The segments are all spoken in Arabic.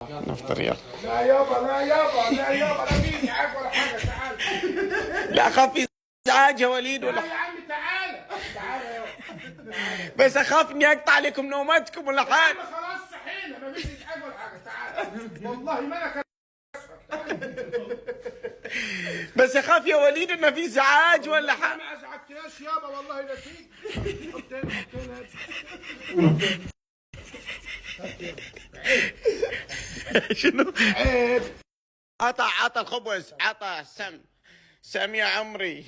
نفطر يلا. لا يابا لا يابا لا يابا لا في ازعاج ولا حاجه، تعال. لا اخاف في ازعاج يا وليد لا ولا يا عم تعال تعال يابا. بس اخاف اني اقطع عليكم نومتكم ولا يا حاجه. عم خلاص صحينا، ما فيش ازعاج ولا حاجه، تعال والله ما انا بس اخاف يا وليد انه في ازعاج ولا حاجه. ما ازعجتناش يابا والله لا فيك. حط هنا حط هنا. شنو؟ عيب. عطى الخبز، عطى سم يا عمري.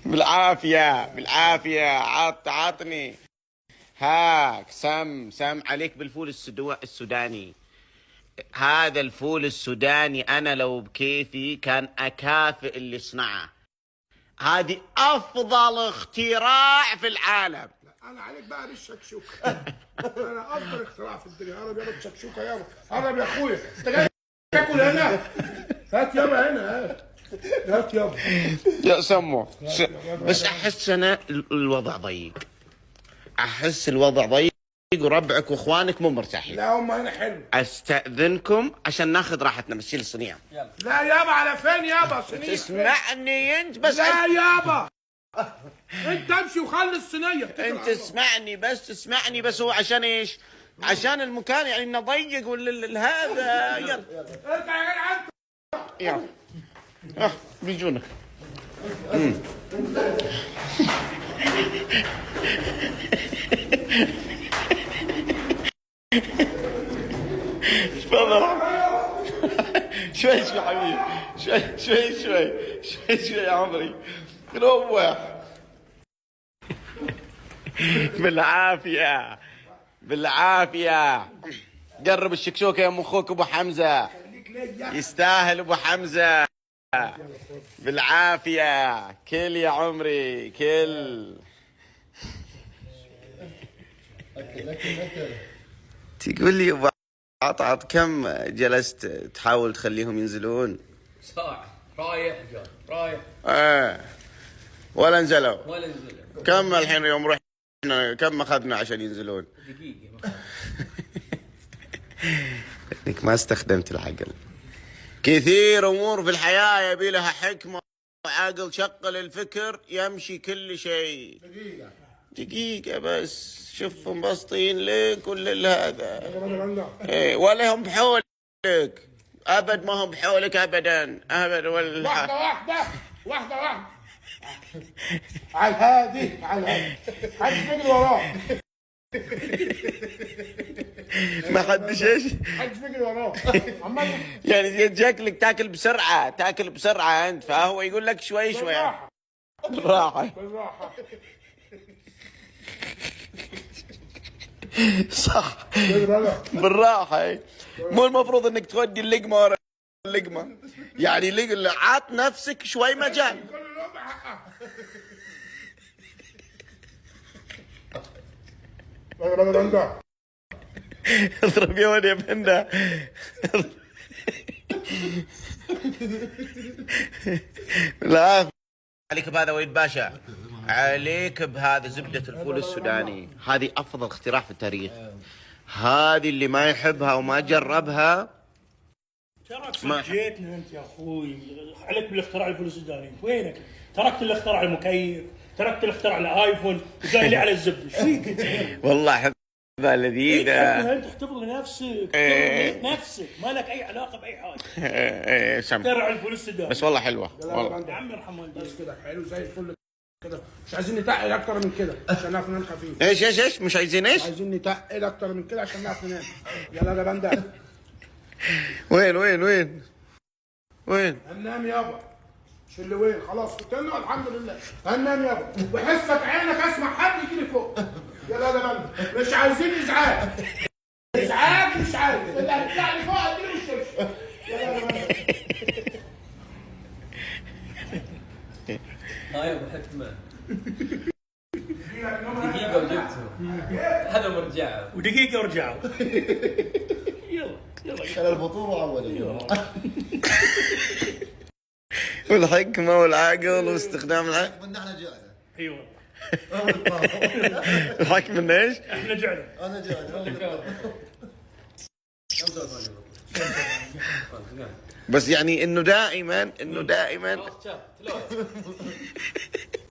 بالعافيه بالعافيه، عطني هاك سم عليك بالفول السوداني. هذا الفول السوداني انا لو بكيفي كان اكافئ اللي صنعه. هذه افضل اختراع في العالم. انا عليك بقى بالشكشوكه. انا افضل اختراع في الدنيا. قرب يابا الشكشوكه يابا، قرب يا اخويا. انت جاي تاكل هنا؟ هات يابا هنا، هات يابا. يا سمو بس احس انا الوضع ضيق. احس الوضع ضيق وربعك واخوانك مو مرتاحين. لا هم هنا حلو. استاذنكم عشان ناخذ راحتنا، بس شيل الصينيه. لا يابا على فين يابا صينيه؟ تسمعني انت بس. لا يابا انت امشي وخلي الصينيه. انت تسمعني بس هو عشان ايش؟ عشان المكان يعني انه ضيق هذا. يلا ارجع يا جدع انت. يلا بيجونك. تفضل. شوي حبيبي، شوي يا عمري. روح بالعافية. قرب الشكشوكة يا ام اخوك ابو حمزة، يستاهل ابو حمزة. بالعافية، كل يا عمري كل. تقول لي ابو عطعط كم جلست تحاول تخليهم ينزلون؟ ساعة رايح جاي رايح ولا نزلوا. ولا نزل. كم الحين يوم رحنا كم اخذنا عشان ينزلون؟ دقيقة. انك ما استخدمت العقل. كثير امور في الحياة يبي لها حكمة وعقل، شغل الفكر يمشي كل شيء. دقيقة بس، شوف مبسطين لك ولا هذا. ايه ولا هم بحولك ابد، ما هم بحولك ابدا ولا. واحدة على الهادي حدش بيجري وراه. ما حدش ايش؟ حدش بيجري وراه. يعني جاكلك تاكل بسرعة انت، فهو يقول لك شوي بالراحة. صح بالراحة. مو المفروض انك تودي اللقمة ورا اللقمة، يعني عاط نفسك شوي مجال. اضرب يا ولد يا بندا. لا عليك بهذا وليد باشا، عليك بهذا زبدة الفول السوداني. هذه افضل اختراع في التاريخ. هذه اللي ما يحبها وما جربها. ترى جيتنا انت يا اخوي، عليك بالاختراع الفول السوداني. وينك؟ تركت اللي اخترع المكيف، تركت اللي اخترع الايفون، وجاي لي على الزبده. ايش فيك انت؟ والله احبها لذيذة. انت احتفظ لنفسك، نفسك ما لك اي علاقه باي حاجه. اخترع الفول السوداني بس والله حلوة والله. يا عمي ارحم والديك. بس كده حلو زي الفل كده. مش عايزين نتقل اكتر من كده عشان نعرف ننام خفيف. ايش مش عايزين ايش؟ عايزين نتقل اكتر من كده عشان نعرف ننام. يلا يا بندا. وين؟ هننام يابا. مش اللي وين، خلاص كنت انا الحمد لله. هننام يابا وحسك عينك اسمع حد يجي لي فوق. يلا يا بندا، مش عايزين ازعاج. مش عايز اللي هيطلع لي فوق اديله الشبشب. يلا يا بندا. هاي ابو حكمة. دقيقة وجبته. هذا مرجعه. ودقيقه ورجعوا. يلا على الفطور وعول. والحكمة والعقل واستخدام العقل. من احنا جاهزه. اي والله. ضحك من ايش؟ احنا جعنا. انا جاي. بس يعني انه دائما خلاص شاف